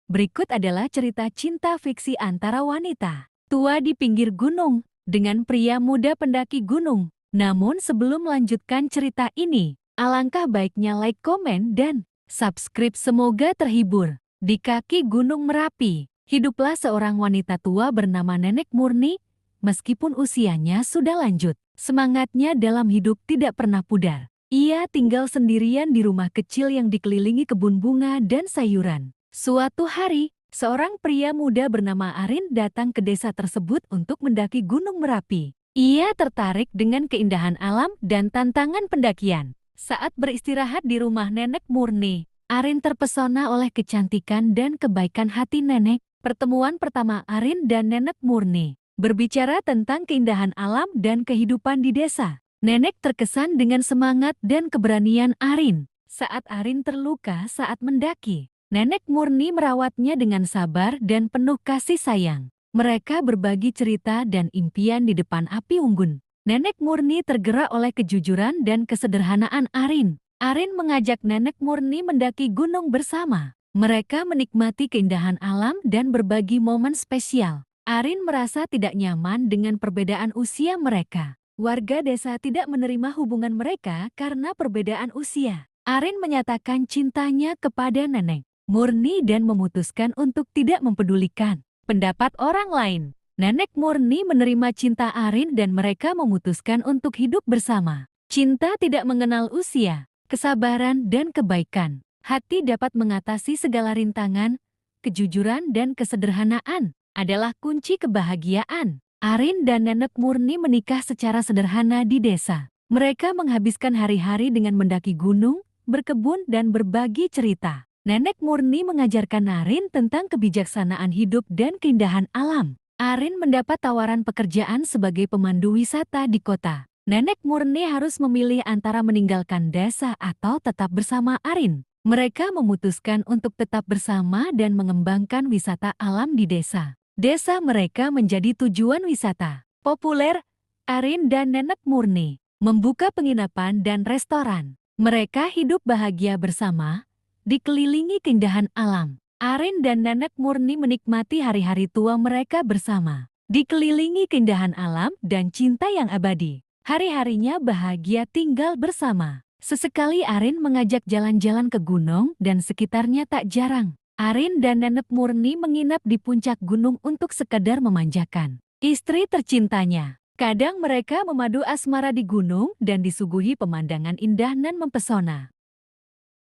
Berikut adalah cerita cinta fiksi antara wanita tua di pinggir gunung dengan pria muda pendaki gunung. Namun sebelum melanjutkan cerita ini, alangkah baiknya like, komen, dan subscribe. Semoga terhibur. Di kaki Gunung Merapi, hiduplah seorang wanita tua bernama Nenek Murni. Meskipun usianya sudah lanjut, semangatnya dalam hidup tidak pernah pudar. Ia tinggal sendirian di rumah kecil yang dikelilingi kebun bunga dan sayuran. Suatu hari, seorang pria muda bernama Arin datang ke desa tersebut untuk mendaki Gunung Merapi. Ia tertarik dengan keindahan alam dan tantangan pendakian. Saat beristirahat di rumah Nenek Murni, Arin terpesona oleh kecantikan dan kebaikan hati nenek. Pertemuan pertama Arin dan Nenek Murni berbicara tentang keindahan alam dan kehidupan di desa. Nenek terkesan dengan semangat dan keberanian Arin. Saat Arin terluka saat mendaki, Nenek Murni merawatnya dengan sabar dan penuh kasih sayang. Mereka berbagi cerita dan impian di depan api unggun. Nenek Murni tergerak oleh kejujuran dan kesederhanaan Arin. Arin mengajak Nenek Murni mendaki gunung bersama. Mereka menikmati keindahan alam dan berbagi momen spesial. Arin merasa tidak nyaman dengan perbedaan usia mereka. Warga desa tidak menerima hubungan mereka karena perbedaan usia. Arin menyatakan cintanya kepada Nenek Murni dan memutuskan untuk tidak mempedulikan pendapat orang lain. Nenek Murni menerima cinta Arin dan mereka memutuskan untuk hidup bersama. Cinta tidak mengenal usia, kesabaran dan kebaikan. Hati dapat mengatasi segala rintangan. Kejujuran dan kesederhanaan adalah kunci kebahagiaan. Arin dan Nenek Murni menikah secara sederhana di desa. Mereka menghabiskan hari-hari dengan mendaki gunung, berkebun dan berbagi cerita. Nenek Murni mengajarkan Arin tentang kebijaksanaan hidup dan keindahan alam. Arin mendapat tawaran pekerjaan sebagai pemandu wisata di kota. Nenek Murni harus memilih antara meninggalkan desa atau tetap bersama Arin. Mereka memutuskan untuk tetap bersama dan mengembangkan wisata alam di desa. Desa mereka menjadi tujuan wisata populer. Arin dan Nenek Murni membuka penginapan dan restoran. Mereka hidup bahagia bersama, dikelilingi keindahan alam. Arin dan Nenek Murni menikmati hari-hari tua mereka bersama, dikelilingi keindahan alam dan cinta yang abadi. Hari-harinya bahagia tinggal bersama. Sesekali Arin mengajak jalan-jalan ke gunung dan sekitarnya tak jarang. Arin dan Nenek Murni menginap di puncak gunung untuk sekadar memanjakan istri tercintanya. Kadang mereka memadu asmara di gunung dan disuguhi pemandangan indah dan mempesona.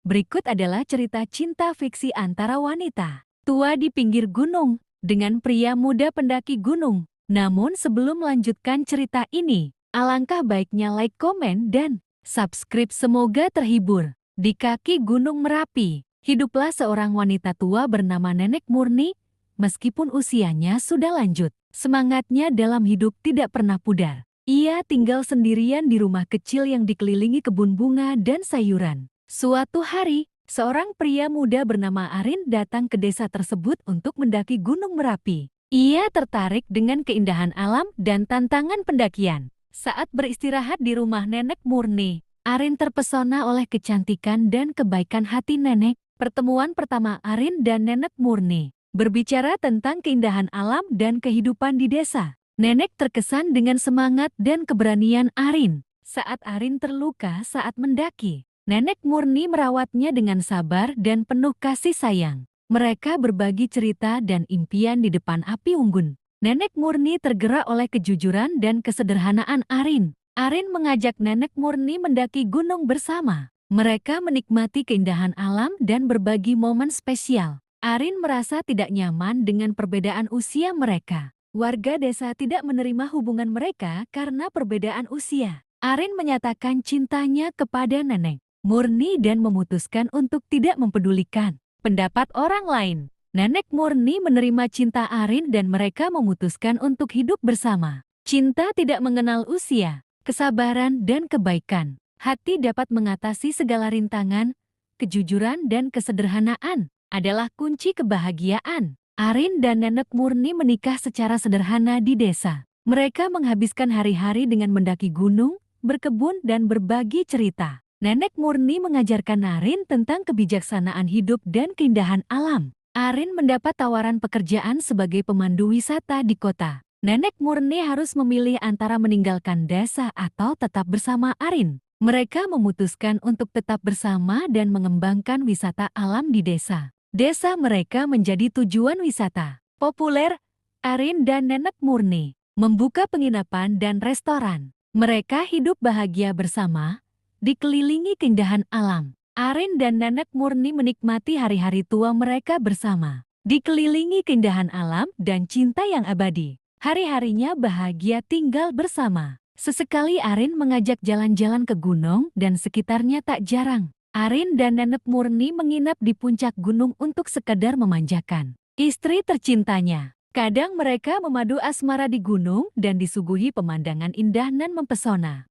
Berikut adalah cerita cinta fiksi antara wanita tua di pinggir gunung dengan pria muda pendaki gunung. Namun sebelum melanjutkan cerita ini, alangkah baiknya like, komen, dan subscribe. Semoga terhibur. Di kaki Gunung Merapi, hiduplah seorang wanita tua bernama Nenek Murni. Meskipun usianya sudah lanjut, semangatnya dalam hidup tidak pernah pudar. Ia tinggal sendirian di rumah kecil yang dikelilingi kebun bunga dan sayuran. Suatu hari, seorang pria muda bernama Arin datang ke desa tersebut untuk mendaki Gunung Merapi. Ia tertarik dengan keindahan alam dan tantangan pendakian. Saat beristirahat di rumah Nenek Murni, Arin terpesona oleh kecantikan dan kebaikan hati nenek. Pertemuan pertama Arin dan Nenek Murni berbicara tentang keindahan alam dan kehidupan di desa. Nenek terkesan dengan semangat dan keberanian Arin. Saat Arin terluka saat mendaki, Nenek Murni merawatnya dengan sabar dan penuh kasih sayang. Mereka berbagi cerita dan impian di depan api unggun. Nenek Murni tergerak oleh kejujuran dan kesederhanaan Arin. Arin mengajak Nenek Murni mendaki gunung bersama. Mereka menikmati keindahan alam dan berbagi momen spesial. Arin merasa tidak nyaman dengan perbedaan usia mereka. Warga desa tidak menerima hubungan mereka karena perbedaan usia. Arin menyatakan cintanya kepada Nenek Murni dan memutuskan untuk tidak mempedulikan pendapat orang lain. Nenek Murni menerima cinta Arin dan mereka memutuskan untuk hidup bersama. Cinta tidak mengenal usia, kesabaran dan kebaikan. Hati dapat mengatasi segala rintangan. Kejujuran dan kesederhanaan adalah kunci kebahagiaan. Arin dan Nenek Murni menikah secara sederhana di desa. Mereka menghabiskan hari-hari dengan mendaki gunung, berkebun dan berbagi cerita. Nenek Murni mengajarkan Arin tentang kebijaksanaan hidup dan keindahan alam. Arin mendapat tawaran pekerjaan sebagai pemandu wisata di kota. Nenek Murni harus memilih antara meninggalkan desa atau tetap bersama Arin. Mereka memutuskan untuk tetap bersama dan mengembangkan wisata alam di desa. Desa mereka menjadi tujuan wisata populer. Arin dan Nenek Murni membuka penginapan dan restoran. Mereka hidup bahagia bersama, dikelilingi keindahan alam. Arin dan Nenek Murni menikmati hari-hari tua mereka bersama, dikelilingi keindahan alam dan cinta yang abadi. Hari-harinya bahagia tinggal bersama. Sesekali Arin mengajak jalan-jalan ke gunung dan sekitarnya tak jarang. Arin dan Nenek Murni menginap di puncak gunung untuk sekedar memanjakan istri tercintanya. Kadang mereka memadu asmara di gunung dan disuguhi pemandangan indah dan mempesona.